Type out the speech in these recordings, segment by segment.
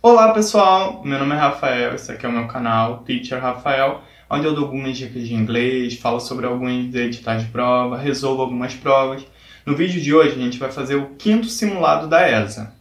Olá pessoal, meu nome é Rafael, esse aqui é o meu canal Teacher Rafael, onde eu dou algumas dicas de inglês, falo sobre alguns editais de prova, resolvo algumas provas. No vídeo de hoje a gente vai fazer o quinto simulado da ESA.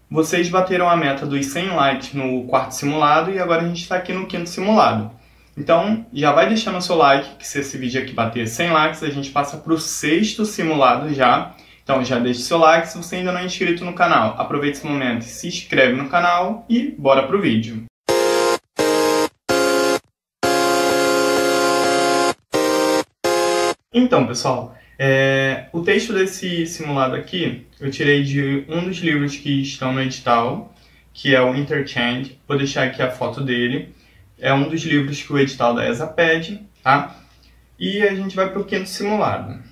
Vocês bateram a meta dos 100 likes no quarto simulado e agora a gente está aqui no quinto simulado. Então já vai deixando o seu like, que se esse vídeo aqui bater 100 likes a gente passa para o sexto simulado já. Então já deixe seu like se você ainda não é inscrito no canal. Aproveite esse momento e se inscreve no canal e bora pro vídeo. Então, pessoal, o texto desse simulado aqui eu tirei de um dos livros que estão no edital, que é o Interchange. Vou deixar aqui a foto dele. É um dos livros que o edital da ESA pede, tá? E a gente vai para o quinto simulado.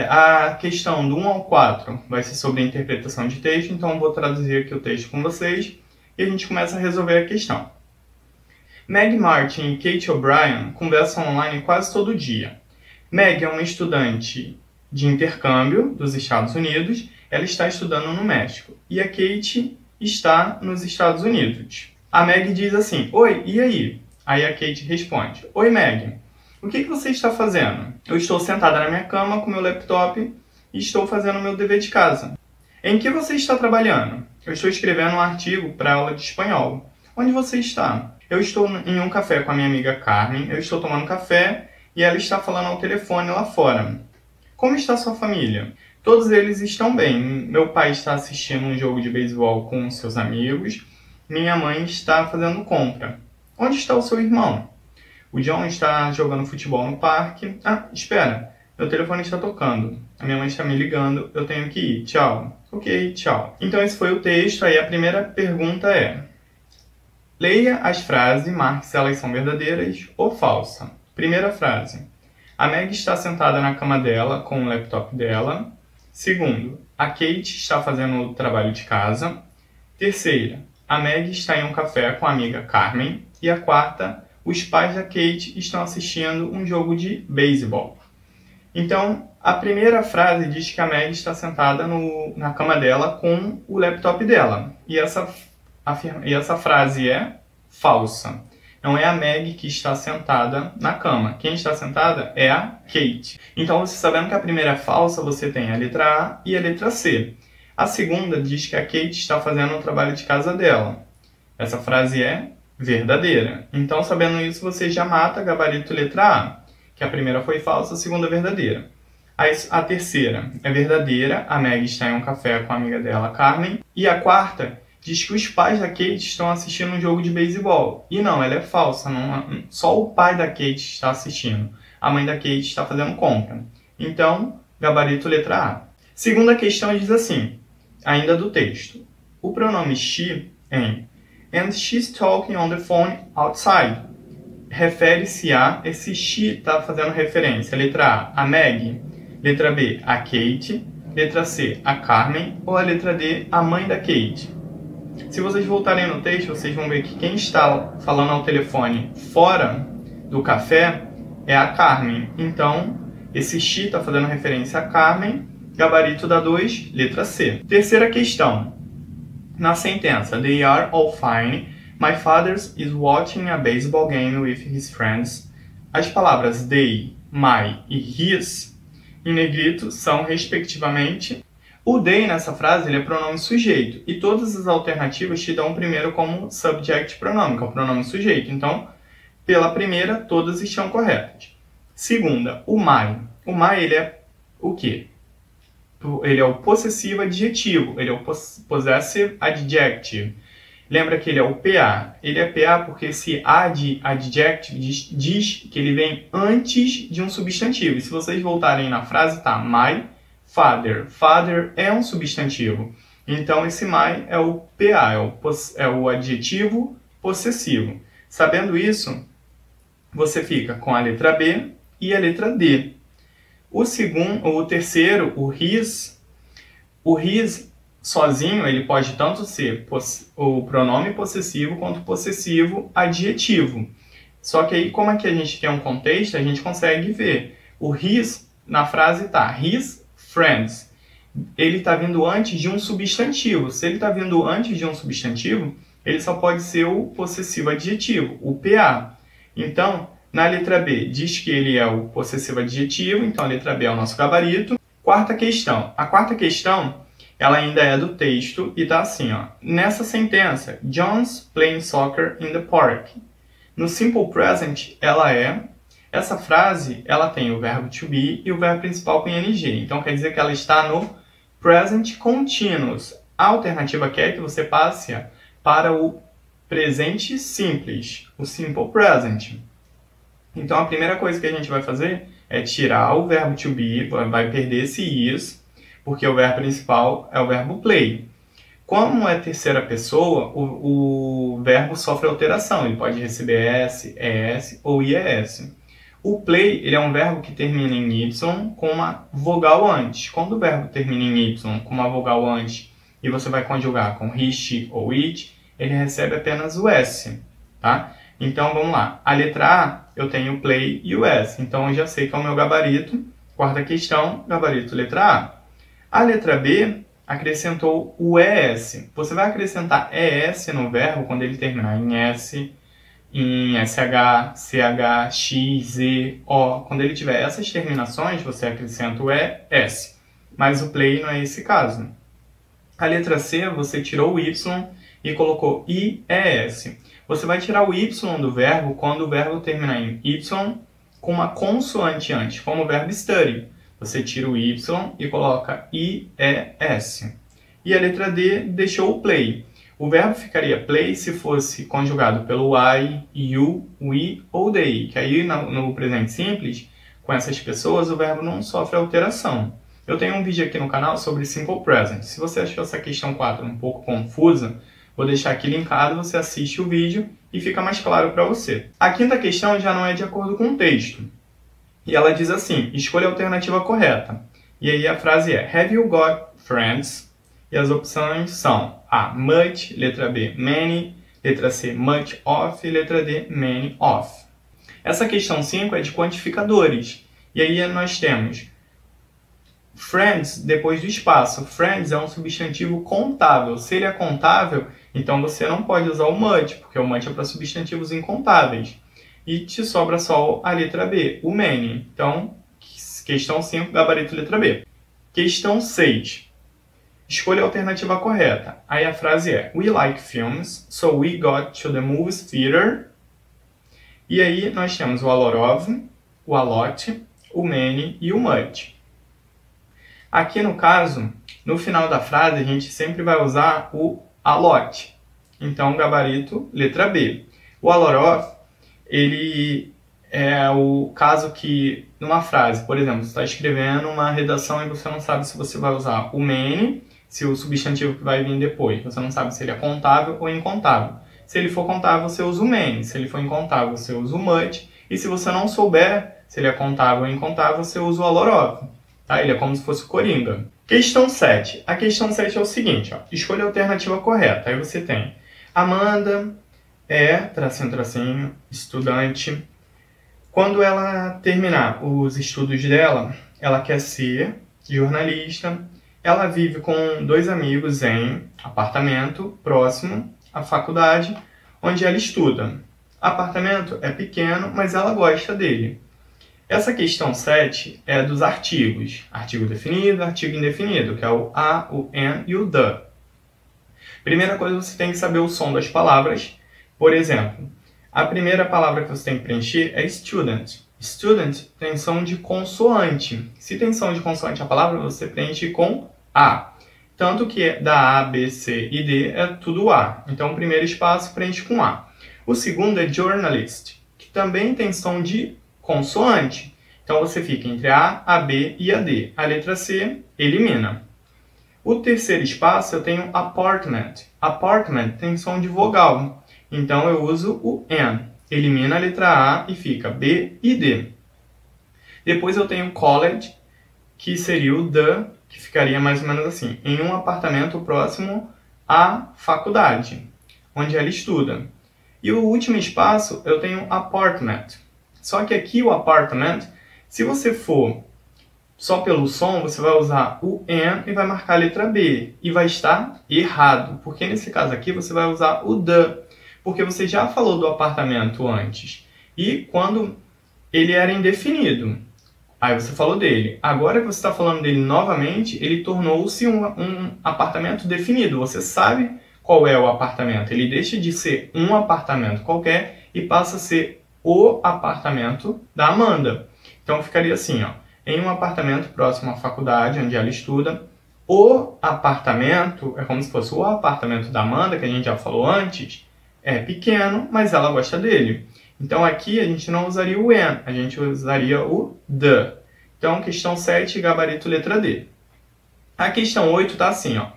A questão do 1 ao 4 vai ser sobre a interpretação de texto, então eu vou traduzir aqui o texto com vocês e a gente começa a resolver a questão. Meg Martin e Kate O'Brien conversam online quase todo dia. Meg é uma estudante de intercâmbio dos Estados Unidos, ela está estudando no México, e a Kate está nos Estados Unidos. A Meg diz assim: "Oi, e aí?" Aí a Kate responde: "Oi, Meg. O que você está fazendo?" "Eu estou sentada na minha cama com meu laptop e estou fazendo meu dever de casa." "Em que você está trabalhando?" "Eu estou escrevendo um artigo para aula de espanhol." "Onde você está?" "Eu estou em um café com a minha amiga Carmen. Eu estou tomando café e ela está falando ao telefone lá fora." "Como está sua família?" "Todos eles estão bem. Meu pai está assistindo um jogo de beisebol com seus amigos. Minha mãe está fazendo compra." "Onde está o seu irmão?" "O John está jogando futebol no parque." "Ah, espera. Meu telefone está tocando. A minha mãe está me ligando. Eu tenho que ir. Tchau." "Ok, tchau." Então esse foi o texto. Aí a primeira pergunta é: leia as frases e marque se elas são verdadeiras ou falsas. Primeira frase: a Meg está sentada na cama dela com o laptop dela. Segundo, a Kate está fazendo o trabalho de casa. Terceira, a Meg está em um café com a amiga Carmen. E a quarta, os pais da Kate estão assistindo um jogo de beisebol. Então, a primeira frase diz que a Meg está sentada na cama dela com o laptop dela. E essa frase é falsa. Não é a Meg que está sentada na cama. Quem está sentada é a Kate. Então, você sabendo que a primeira é falsa, você tem a letra A e a letra C. A segunda diz que a Kate está fazendo o trabalho de casa dela. Essa frase é verdadeira. Então, sabendo isso, você já mata gabarito letra A, que a primeira foi falsa, a segunda é verdadeira. A terceira é verdadeira, a Meg está em um café com a amiga dela, Carmen. E a quarta diz que os pais da Kate estão assistindo um jogo de beisebol. E não, ela é falsa, só o pai da Kate está assistindo. A mãe da Kate está fazendo compra. Então, gabarito letra A. Segunda questão diz assim, ainda do texto: o pronome she em "and she's talking on the phone outside" refere-se a, esse she está fazendo referência, letra A, a Meg, letra B, a Kate, letra C, a Carmen, ou a letra D, a mãe da Kate. Se vocês voltarem no texto, vocês vão ver que quem está falando ao telefone fora do café é a Carmen. Então, esse she está fazendo referência a Carmen, gabarito da 2, letra C. Terceira questão. Na sentença, "They are all fine. My father is watching a baseball game with his friends." As palavras they, my e his, em negrito, são, respectivamente, o they nessa frase ele é pronome sujeito. E todas as alternativas te dão o primeiro como subject pronoun, que é o pronome sujeito. Então, pela primeira, todas estão corretas. Segunda, o my. O my, ele é o quê? Ele é o possessivo adjetivo, ele é o possessive adjective. Lembra que ele é o PA. Ele é PA porque esse adjective diz que ele vem antes de um substantivo. E se vocês voltarem na frase, tá my father. Father é um substantivo. Então esse my é o PA, é o adjetivo possessivo. Sabendo isso, você fica com a letra B e a letra D. O terceiro, o his sozinho, ele pode tanto ser o pronome possessivo quanto possessivo adjetivo. Só que aí, como é que a gente tem um contexto, a gente consegue ver. O his, na frase tá, his friends. Ele está vindo antes de um substantivo. Se ele está vindo antes de um substantivo, ele só pode ser o possessivo adjetivo, o PA. Então, na letra B, diz que ele é o possessivo adjetivo, então a letra B é o nosso gabarito. Quarta questão. A quarta questão, ela ainda é do texto e tá assim, ó. Nessa sentença, John's playing soccer in the park. No simple present, essa frase, ela tem o verbo to be e o verbo principal com ing. Então, quer dizer que ela está no present continuous. A alternativa quer que você passe para o presente simples, o simple present. Então, a primeira coisa que a gente vai fazer é tirar o verbo to be, vai perder esse is, porque o verbo principal é o verbo play. Como é terceira pessoa, o verbo sofre alteração. Ele pode receber S, ES ou IES. O play ele é um verbo que termina em Y com uma vogal antes. Quando o verbo termina em Y com uma vogal antes e você vai conjugar com he, she ou it, ele recebe apenas o S. Tá? Então vamos lá. A letra A eu tenho o play e o S. Então eu já sei que é o meu gabarito. Quarta questão, gabarito letra A. A letra B acrescentou o ES. Você vai acrescentar ES no verbo quando ele terminar em S, em SH, CH, X, Z, O. Quando ele tiver essas terminações, você acrescenta o ES. Mas o play não é esse caso. A letra C, você tirou o Y e colocou IES. Você vai tirar o Y do verbo quando o verbo terminar em Y com uma consoante antes, como o verbo study. Você tira o Y e coloca IES. E a letra D deixou o play. O verbo ficaria play se fosse conjugado pelo I, you, we ou they. Que aí no presente simples, com essas pessoas, o verbo não sofre alteração. Eu tenho um vídeo aqui no canal sobre Simple Present. Se você achou essa questão 4 um pouco confusa, vou deixar aqui linkado, você assiste o vídeo e fica mais claro para você. A quinta questão já não é de acordo com o texto. E ela diz assim, escolha a alternativa correta. E aí a frase é, have you got friends? E as opções são A, much, letra B, many, letra C, much of, letra D, many of. Essa questão 5 é de quantificadores. E aí nós temos friends depois do espaço. Friends é um substantivo contável. Se ele é contável, então você não pode usar o much, porque o much é para substantivos incontáveis. E te sobra só a letra B, o many. Então, questão 5, gabarito letra B. Questão 6. Escolha a alternativa correta. Aí a frase é, we like films, so we got to the movies theater. E aí nós temos o a lot of, o a lot, o many e o much. Aqui no caso, no final da frase, a gente sempre vai usar o a lot. Então, gabarito letra B. O a lot of, ele é o caso que, numa frase, por exemplo, você está escrevendo uma redação e você não sabe se você vai usar o many, se o substantivo que vai vir depois, você não sabe se ele é contável ou incontável. Se ele for contável, você usa o many, se ele for incontável, você usa o much, e se você não souber se ele é contável ou incontável, você usa o a lot of. Tá? Ele é como se fosse o coringa. Questão 7. A questão 7 é o seguinte, ó, escolha a alternativa correta. Aí você tem Amanda é, tracinho, tracinho, estudante. Quando ela terminar os estudos dela, ela quer ser jornalista. Ela vive com 2 amigos em apartamento próximo à faculdade, onde ela estuda. Apartamento é pequeno, mas ela gosta dele. Essa questão 7 é dos artigos. Artigo definido, artigo indefinido, que é o a, o an e o the. Primeira coisa, você tem que saber o som das palavras. Por exemplo, a primeira palavra que você tem que preencher é student. Student tem som de consoante. Se tem som de consoante a palavra, você preenche com A. Tanto que da A, B, C e D é tudo A. Então, o primeiro espaço preenche com A. O segundo é journalist, que também tem som de consoante. Então, você fica entre a B e a D. A letra C elimina. O terceiro espaço eu tenho apartment. Apartment tem som de vogal. Então, eu uso o N. Elimina a letra A e fica B e D. Depois eu tenho college, que seria o the, que ficaria mais ou menos assim. Em um apartamento próximo à faculdade, onde ela estuda. E o último espaço eu tenho apartment. Só que aqui o apartment, se você for só pelo som, você vai usar o an e vai marcar a letra B. E vai estar errado, porque nesse caso aqui você vai usar o the, porque você já falou do apartamento antes. E quando ele era indefinido, aí você falou dele. Agora que você está falando dele novamente, ele tornou-se um apartamento definido. Você sabe qual é o apartamento. Ele deixa de ser um apartamento qualquer e passa a ser o apartamento da Amanda. Então ficaria assim, ó. Em um apartamento próximo à faculdade, onde ela estuda, o apartamento, é como se fosse o apartamento da Amanda, que a gente já falou antes, é pequeno, mas ela gosta dele. Então aqui a gente não usaria o an, a gente usaria o the. Então questão 7, gabarito letra D. A questão 8 está assim, ó.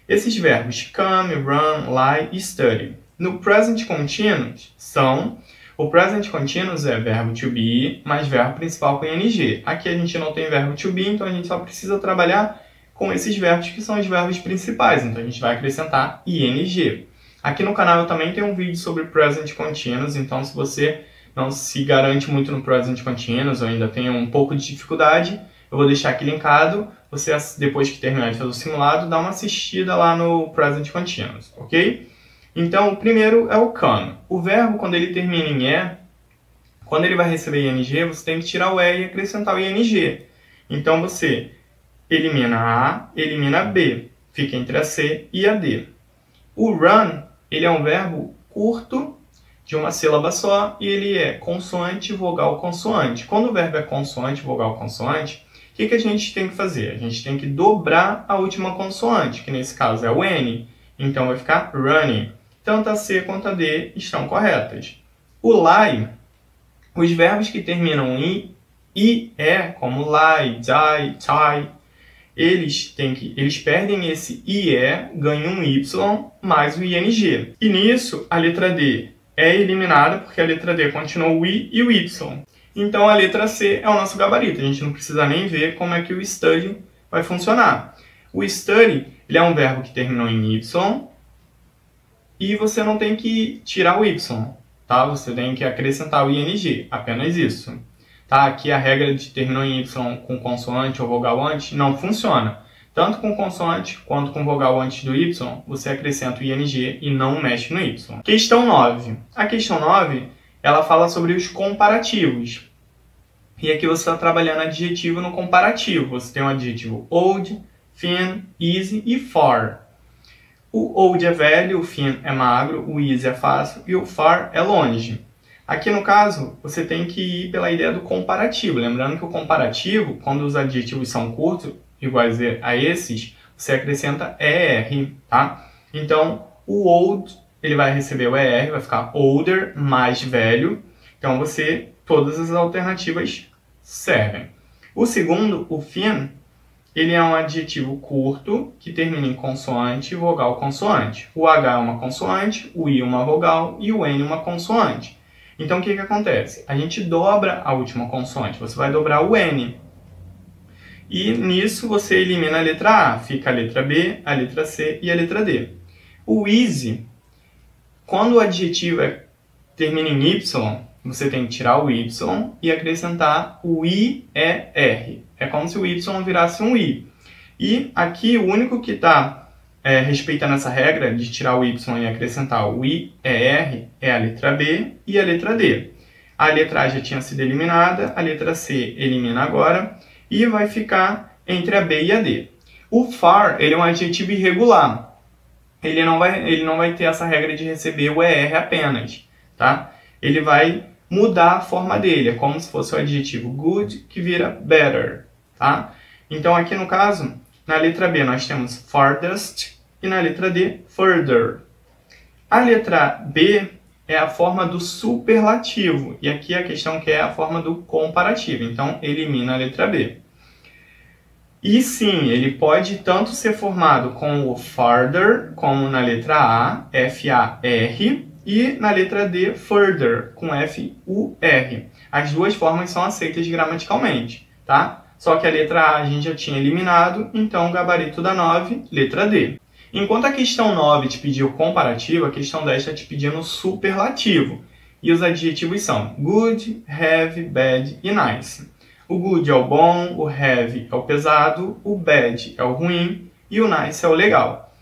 Esses verbos come, run, lie e study. No present continuous são... O present continuous é verbo to be, mais verbo principal com ing. Aqui a gente não tem verbo to be, então a gente só precisa trabalhar com esses verbos que são os verbos principais. Então a gente vai acrescentar ing. Aqui no canal eu também tenho um vídeo sobre present continuous, então se você não se garante muito no present continuous ou ainda tem um pouco de dificuldade, eu vou deixar aqui linkado. Você, depois que terminar de fazer o simulado, dá uma assistida lá no present continuous, ok? Então, o primeiro é o come. O verbo, quando ele termina em e, quando ele vai receber ing, você tem que tirar o e e acrescentar o ing. Então, você elimina a, elimina a b, fica entre a c e a d. O run, ele é um verbo curto, de uma sílaba só, e ele é consoante, vogal, consoante. Quando o verbo é consoante, vogal, consoante, o que a gente tem que fazer? A gente tem que dobrar a última consoante, que nesse caso é o n. Então, vai ficar running. Tanto a C quanto a D estão corretas. O lie, os verbos que terminam em IE, como lie, die, tie, eles perdem esse IE, ganham um Y mais o ING. E nisso, a letra D é eliminada, porque a letra D continua o I e o Y. Então, a letra C é o nosso gabarito. A gente não precisa nem ver como é que o study vai funcionar. O study, ele é um verbo que terminou em Y, e você não tem que tirar o Y, tá? Você tem que acrescentar o ing, apenas isso. Tá? Aqui a regra de terminou em Y com consoante ou vogal antes não funciona. Tanto com consoante quanto com vogal antes do Y, você acrescenta o ing e não mexe no Y. Questão 9. A questão 9, ela fala sobre os comparativos. E aqui você está trabalhando adjetivo no comparativo. Você tem o adjetivo old, thin, easy e far. O old é velho, o thin é magro, o easy é fácil e o far é longe. Aqui no caso, você tem que ir pela ideia do comparativo. Lembrando que o comparativo, quando os adjetivos são curtos, iguais a esses, você acrescenta ER, tá? Então, o old, ele vai receber o ER, vai ficar older, mais velho. Então, todas as alternativas servem. O segundo, o thin, ele é um adjetivo curto que termina em consoante, vogal, consoante. O H é uma consoante, o I uma vogal e o N uma consoante. Então, o que acontece? A gente dobra a última consoante. Você vai dobrar o N. E nisso você elimina a letra A. Fica a letra B, a letra C e a letra D. O easy, quando o adjetivo termina em Y, você tem que tirar o Y e acrescentar o IER. É como se o Y virasse um I. E aqui o único que está respeitando essa regra de tirar o Y e acrescentar o IER é a letra B e a letra D. A letra A já tinha sido eliminada, a letra C elimina agora e vai ficar entre a B e a D. O far, ele é um adjetivo irregular. Ele não vai ter essa regra de receber o ER apenas, tá? Ele vai mudar a forma dele, é como se fosse o adjetivo good que vira better, tá? Então aqui no caso, na letra B nós temos farthest e na letra D further. A letra B é a forma do superlativo e aqui a questão que é a forma do comparativo, então elimina a letra B. E sim, ele pode tanto ser formado com o farther, como na letra A, F-A-R, e na letra D, further, com F-U-R. As duas formas são aceitas gramaticalmente, tá? Só que a letra A a gente já tinha eliminado, então o gabarito da 9, letra D. Enquanto a questão 9 te pediu comparativo, a questão 10 está te pedindo superlativo. E os adjetivos são good, have, bad e nice. O good é o bom, o heavy é o pesado, o bad é o ruim e o nice é o legal.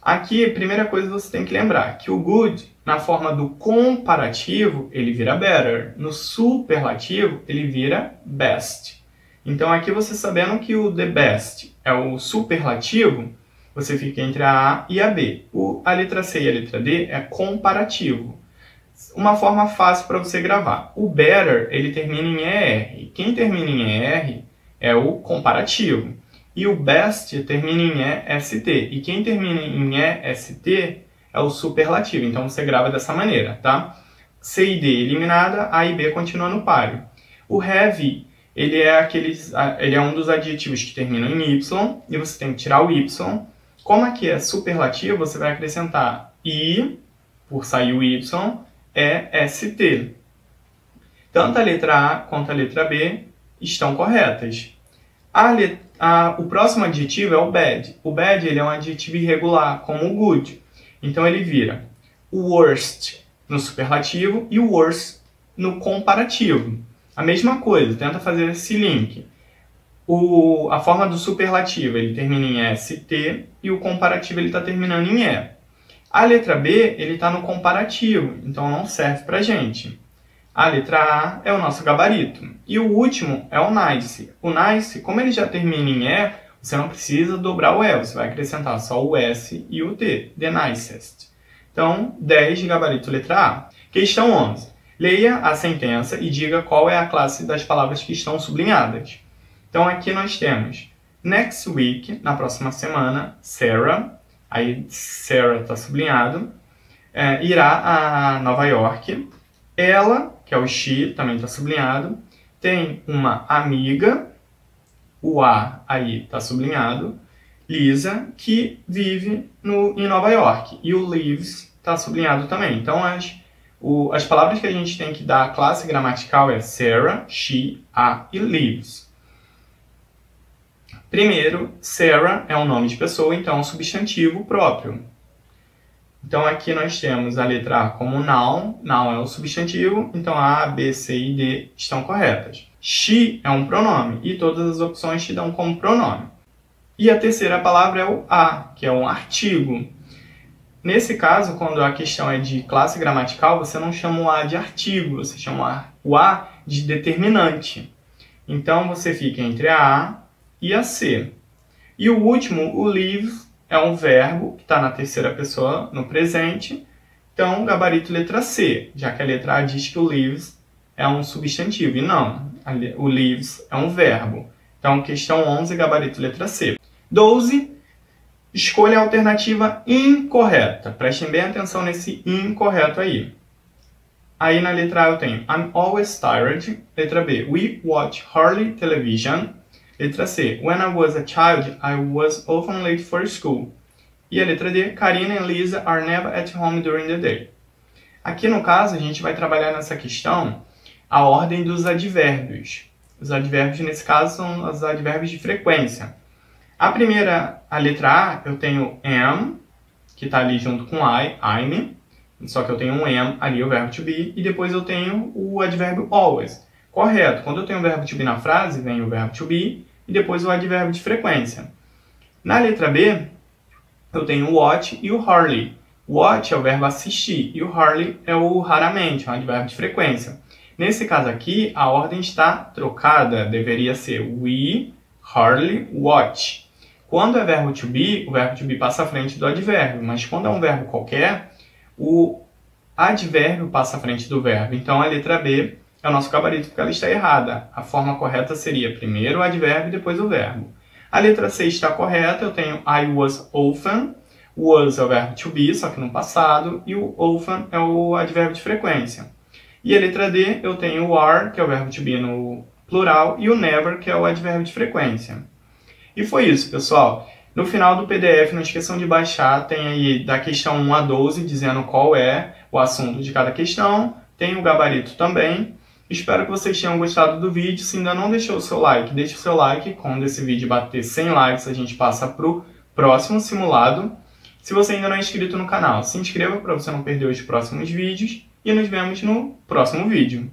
Aqui, a primeira coisa que você tem que lembrar, que o good, na forma do comparativo, ele vira better. No superlativo, ele vira best. Então, aqui você sabendo que o the best é o superlativo, você fica entre a A e a B. A letra C e a letra D é comparativo. Uma forma fácil para você gravar. O better, ele termina em ER. Quem termina em ER é o comparativo. E o best termina em EST. E quem termina em EST é o superlativo. Então você grava dessa maneira, tá? C e D eliminada, A e B continua no páreo. O heavy, ele é um dos adjetivos que terminam em Y. E você tem que tirar o Y. Como aqui é superlativo, você vai acrescentar I, por sair o Y, EST. Tanto a letra A quanto a letra B estão corretas. O próximo adjetivo é o bad. O bad ele é um adjetivo irregular, como o good. Então ele vira o worst no superlativo e o worse no comparativo. A mesma coisa, tenta fazer esse link. A forma do superlativo ele termina em ST e o comparativo ele está terminando em E. A letra B ele está no comparativo, então não serve para a gente. A letra A é o nosso gabarito. E o último é o nice. O nice, como ele já termina em E, você não precisa dobrar o E, você vai acrescentar só o S e o T, the nicest. Então, 10 de gabarito letra A. Questão 11. Leia a sentença e diga qual é a classe das palavras que estão sublinhadas. Então, aqui nós temos next week, na próxima semana, Sarah, aí Sarah está sublinhado, irá a Nova York. Ela, que é o she, também está sublinhado. Tem uma amiga, o a aí está sublinhado. Lisa, que vive em Nova York. E o lives está sublinhado também. Então, as palavras que a gente tem que dar a classe gramatical é Sarah, she, a e lives. Primeiro, Sarah é um nome de pessoa, então é um substantivo próprio. Então aqui nós temos a letra A como noun, noun é o substantivo, então A, B, C e D estão corretas. She é um pronome e todas as opções te dão como pronome. E a terceira palavra é o a, que é um artigo. Nesse caso, quando a questão é de classe gramatical, você não chama o a de artigo, você chama o a de determinante. Então você fica entre a A e a C. E o último, o live, é um verbo que está na terceira pessoa, no presente. Então, gabarito letra C, já que a letra A diz que o lives é um substantivo. E não, o lives é um verbo. Então, questão 11, gabarito letra C. 12, escolha a alternativa incorreta. Prestem bem atenção nesse incorreto aí. Aí na letra A eu tenho I'm always tired. Letra B, we watch hardly television. Letra C, when I was a child, I was often late for school. E a letra D, Karina and Lisa are never at home during the day. Aqui no caso, a gente vai trabalhar nessa questão a ordem dos advérbios. Os advérbios, nesse caso, são os advérbios de frequência. A letra A, eu tenho am, que está ali junto com I'm, só que eu tenho um am ali, o verbo to be, e depois eu tenho o advérbio always. Correto, quando eu tenho o verbo to be na frase, vem o verbo to be, e depois o advérbio de frequência. Na letra B, eu tenho o watch e o hardly. Watch é o verbo assistir, e o hardly é o raramente, é um advérbio de frequência. Nesse caso aqui, a ordem está trocada, deveria ser we hardly watch. Quando é verbo to be, o verbo to be passa à frente do advérbio, mas quando é um verbo qualquer, o advérbio passa à frente do verbo. Então a letra B é o nosso gabarito porque ela está errada. A forma correta seria primeiro o advérbio e depois o verbo. A letra C está correta, eu tenho I was often. Was é o verbo to be, só que no passado, e o often é o advérbio de frequência. E a letra D, eu tenho o are, que é o verbo to be no plural, e o never, que é o advérbio de frequência. E foi isso, pessoal. No final do PDF, não esqueçam de baixar, tem aí da questão 1 a 12, dizendo qual é o assunto de cada questão, tem o gabarito também. Espero que vocês tenham gostado do vídeo. Se ainda não deixou o seu like, deixe o seu like. Quando esse vídeo bater 100 likes, a gente passa para o próximo simulado. Se você ainda não é inscrito no canal, se inscreva para você não perder os próximos vídeos. E nos vemos no próximo vídeo.